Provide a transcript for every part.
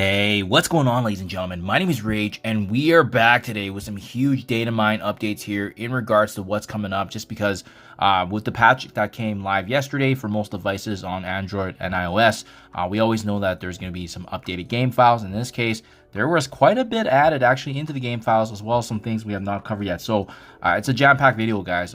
Hey, what's going on, ladies and gentlemen? My name is Rage, and we are back today with some huge data mine updates here in regards to what's coming up, just because with the patch that came live yesterday for most devices on Android and iOS, we always know that there's going to be some updated game files. In this case, there was quite a bit added actually into the game files, as well as some things we have not covered yet. So it's a jam-packed video, guys.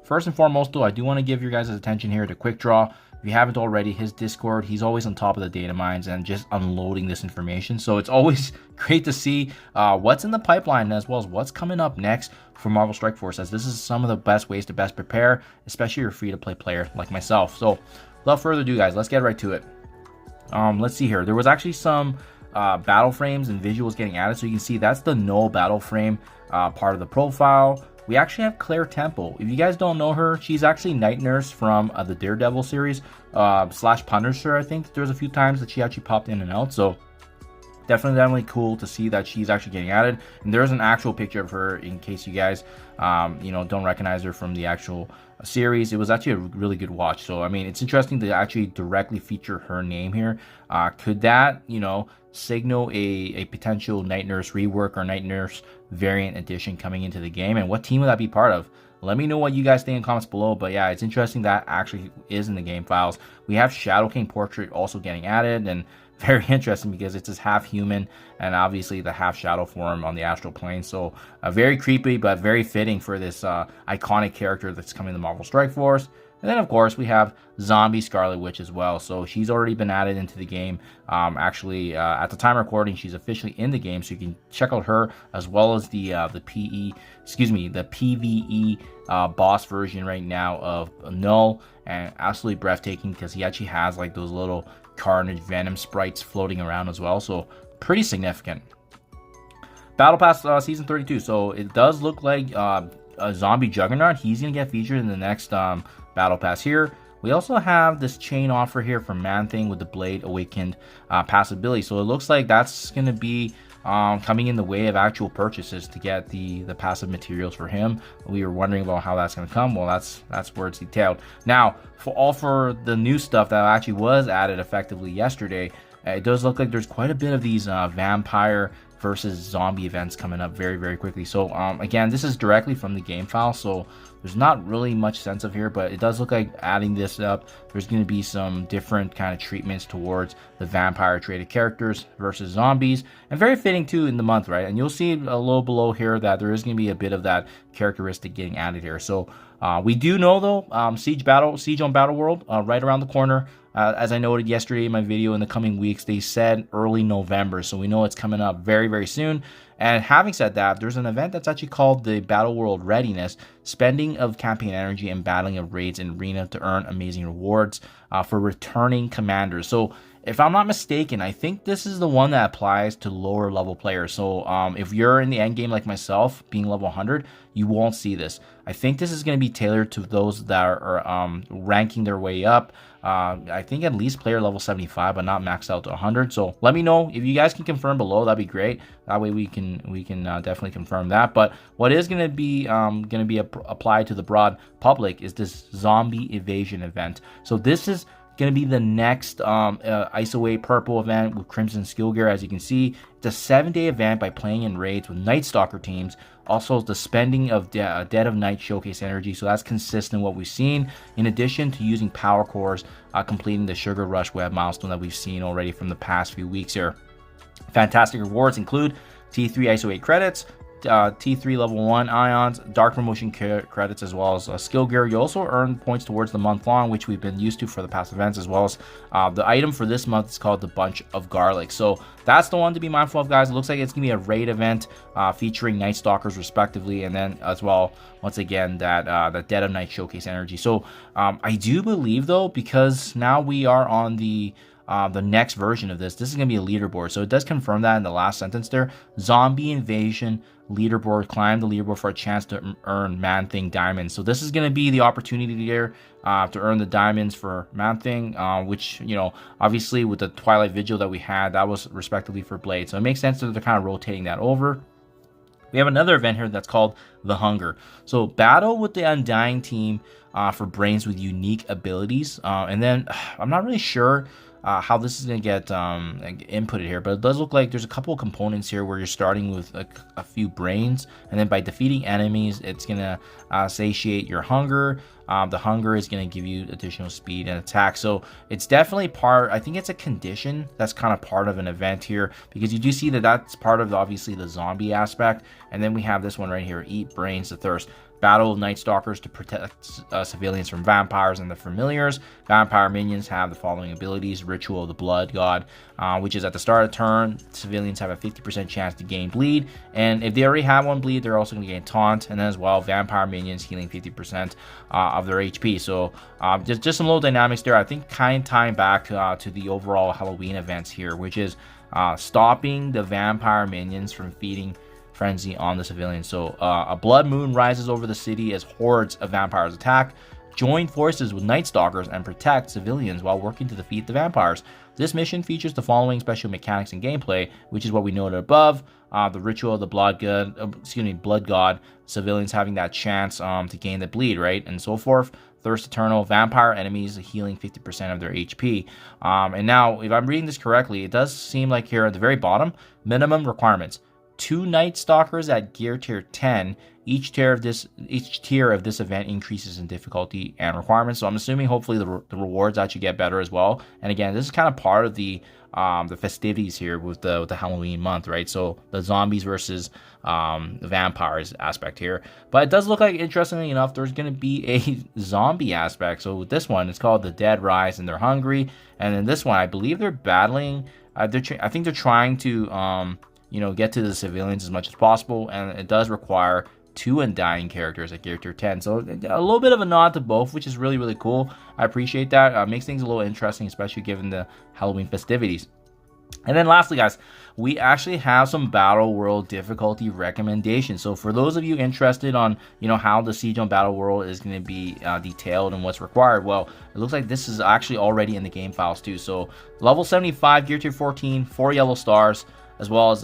First and foremost, though, I do want to give your guys' attention here to Quick Draw. If you haven't already, his Discord, he's always on top of the data mines and just unloading this information. So it's always great to see what's in the pipeline, as well as what's coming up next for Marvel Strike Force, as this is some of the best ways to best prepare, especially your free-to-play player like myself. So without further ado, guys, let's get right to it. Let's see here. There was actually some battle frames and visuals getting added. So you can see that's the null battle frame part of the profile. We actually have Claire Temple. If you guys don't know her, she's actually Night Nurse from the Daredevil series, slash Punisher. I think there's a few times that she actually popped in and out. So definitely cool to see that she's actually getting added. And there's an actual picture of her in case you guys, don't recognize her from the actual series. It was actually a really good watch. So, I mean, it's interesting to actually directly feature her name here. Could that, signal a potential Night Nurse rework or Night Nurse variant edition coming into the game? And what team would that be part of? Let me know what you guys think in comments below. But yeah, it's interesting that actually is in the game files. We have Shadow King Portrait also getting added, and very interesting because it's this half human and obviously the half shadow form on the astral plane. So very creepy, but very fitting for this iconic character that's coming to Marvel Strike Force. And then, of course, we have Zombie Scarlet Witch as well. So she's already been added into the game. Actually, at the time of recording, she's officially in the game. So you can check out her, as well as the PvE boss version right now of Knull. And absolutely breathtaking because he actually has like those little Carnage Venom sprites floating around as well. So pretty significant. Battle Pass Season 32. So it does look like a Zombie Juggernaut. He's going to get featured in the next Battle Pass here. We also have this chain offer here from Man-Thing with the Blade Awakened passability. So it looks like that's going to be coming in the way of actual purchases to get the passive materials for him. We were wondering about how that's going to come. Well, that's where it's detailed. Now, for the new stuff that actually was added effectively yesterday, it does look like there's quite a bit of these vampire versus zombie events coming up very quickly. So again, this is directly from the game file, so there's not really much sense of here, but it does look like adding this up, there's going to be some different kind of treatments towards the vampire traded characters versus zombies, and very fitting too in the month, right? And you'll see a little below here that there is going to be a bit of that characteristic getting added here. So we do know though, Siege on Battleworld right around the corner. As I noted yesterday in my video, in the coming weeks, they said early November. So we know it's coming up very soon. And having said that, there's an event that's actually called the Battleworld Readiness, spending of campaign energy and battling of raids in arena to earn amazing rewards for returning commanders. So if I'm not mistaken, I think this is the one that applies to lower level players. So if you're in the end game like myself, being level 100, you won't see this. I think this is going to be tailored to those that are ranking their way up. I think at least player level 75, but not maxed out to 100. So let me know if you guys can confirm below. That'd be great. That way we can definitely confirm that. But what is going to be applied to the broad public is this zombie evasion event. So this is going to be the next Ice Purple event with Crimson Skill Gear. As you can see, it's a 7-day event by playing in raids with Night Stalker teams. Also, the spending of Dead of Night showcase energy, so that's consistent with what we've seen. In addition to using power cores, completing the Sugar Rush Web milestone that we've seen already from the past few weeks here. Fantastic rewards include T3 ISO 8 credits, T3 level 1 ions, dark promotion credits, as well as skill gear. You also earn points towards the month long, which we've been used to for the past events, as well as the item for this month is called the Bunch of Garlic. So that's the one to be mindful of, guys. It looks like it's gonna be a raid event featuring Night Stalkers respectively, and then as well, once again, that Dead of Night showcase energy. So I do believe though, because now we are on the next version of this is going to be a leaderboard. So it does confirm that in the last sentence there. Zombie Invasion leaderboard. Climb the leaderboard for a chance to earn Man-Thing diamonds. So this is going to be the opportunity there to earn the diamonds for Man-Thing, which, obviously with the Twilight Vigil that we had, that was respectively for Blade. So it makes sense that they're kind of rotating that over. We have another event here that's called The Hunger. So battle with the Undying team for brains with unique abilities. And then I'm not really sure how this is going to get inputted here, but it does look like there's a couple of components here where you're starting with a few brains, and then by defeating enemies, it's going to satiate your hunger. The hunger is going to give you additional speed and attack. So it's definitely part, I think it's a condition that's kind of part of an event here, because you do see that that's part of obviously the zombie aspect. And then we have this one right here, eat brains to thirst. Battle of Night Stalkers to protect civilians from vampires and the familiars. Vampire minions have the following abilities: Ritual of the Blood God, which is at the start of the turn, civilians have a 50% chance to gain bleed, and if they already have one bleed, they're also going to gain taunt, and then as well, vampire minions healing 50% of their HP. So just some little dynamics there. I think kind of tying back to the overall Halloween events here, which is stopping the vampire minions from feeding frenzy on the civilians. So a blood moon rises over the city as hordes of vampires attack. Join forces with Night Stalkers and protect civilians while working to defeat the vampires. This mission features the following special mechanics and gameplay, which is what we noted above. The Ritual of the Blood God, civilians having that chance to gain the bleed, right, and so forth. Thirst Eternal, vampire enemies healing 50% of their HP. And now, if I'm reading this correctly, it does seem like here at the very bottom, minimum requirements: 2 Night Stalkers at gear tier 10. Each tier of this event increases in difficulty and requirements. So I'm assuming hopefully the rewards actually get better as well. And again, this is kind of part of the festivities here with the Halloween month, right? So the zombies versus the vampires aspect here. But it does look like, interestingly enough, there's going to be a zombie aspect. So with this one, it's called The Dead Rise and They're Hungry. And then this one, I believe they're battling. I think they're trying to get to the civilians as much as possible, and it does require 2 undying characters at gear tier 10. So a little bit of a nod to both, which is really, really cool. I appreciate that. Makes things a little interesting, especially given the Halloween festivities. And then lastly, guys, we actually have some Battle World difficulty recommendations. So for those of you interested on, how the Siege on Battle World is going to be detailed and what's required, well, it looks like this is actually already in the game files too. So level 75, gear tier 14, 4 yellow stars, as well as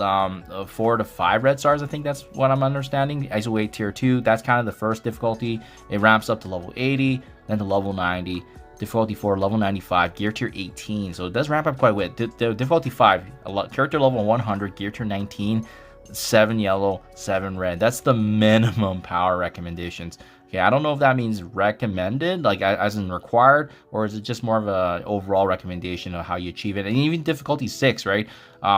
4 to 5 red stars. I think that's what I'm understanding. ISO 8 tier 2, that's kind of the first difficulty. It ramps up to level 80, then to level 90. Difficulty 4, level 95, gear tier 18. So it does ramp up quite a bit. Difficulty 5, character level 100, gear tier 19, 7 yellow, 7 red. That's the minimum power recommendations. Okay, I don't know if that means recommended, like as in required, or is it just more of a overall recommendation of how you achieve it? And even difficulty 6, right?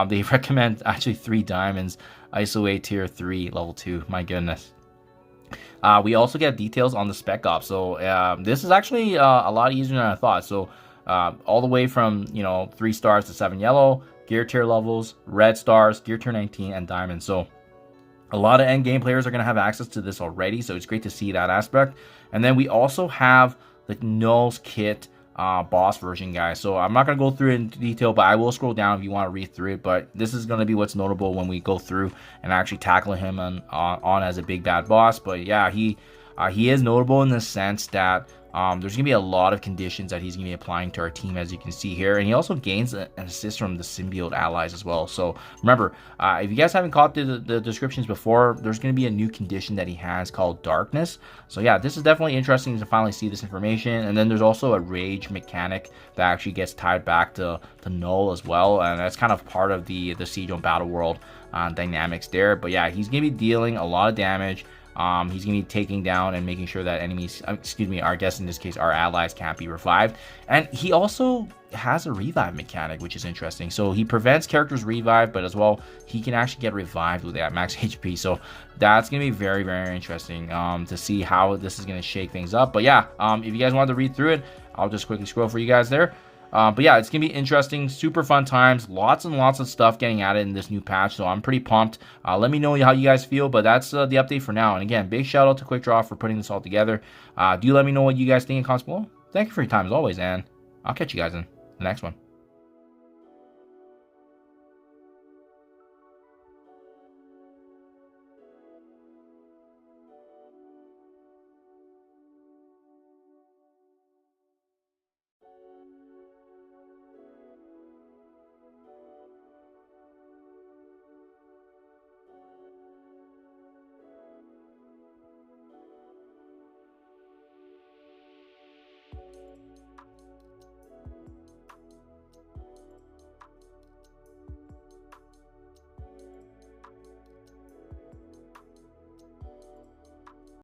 They recommend actually 3 diamonds, ISO 8 tier 3, level 2. My goodness. We also get details on the spec op. So this is actually a lot easier than I thought. So all the way from 3 stars to 7 yellow, gear tier levels, red stars, gear tier 19, and diamond. So a lot of end game players are going to have access to this already, so it's great to see that aspect. And then we also have the Knull's Kit boss version, guys. So I'm not going to go through it in detail, but I will scroll down if you want to read through it. But this is going to be what's notable when we go through and actually tackle him on as a big bad boss. But yeah, he is notable in the sense that there's going to be a lot of conditions that he's going to be applying to our team, as you can see here. And he also gains an assist from the symbiote allies as well. So remember, if you guys haven't caught the descriptions before, there's going to be a new condition that he has called Darkness. So yeah, this is definitely interesting to finally see this information. And then there's also a Rayge mechanic that actually gets tied back to Knull as well. And that's kind of part of the Siege on Battle World dynamics there. But yeah, he's going to be dealing a lot of damage. He's going to be taking down and making sure that enemies, our guests in this case, our allies, can't be revived. And he also has a revive mechanic, which is interesting. So he prevents characters revive, but as well, he can actually get revived with that max HP. So that's going to be very, very interesting to see how this is going to shake things up. But yeah, if you guys wanted to read through it, I'll just quickly scroll for you guys there. But yeah, it's going to be interesting, super fun times, lots and lots of stuff getting added in this new patch, so I'm pretty pumped. Let me know how you guys feel, but that's the update for now. And again, big shout out to Quick Draw for putting this all together. Do let me know what you guys think in comments below. Thank you for your time as always, and I'll catch you guys in the next one.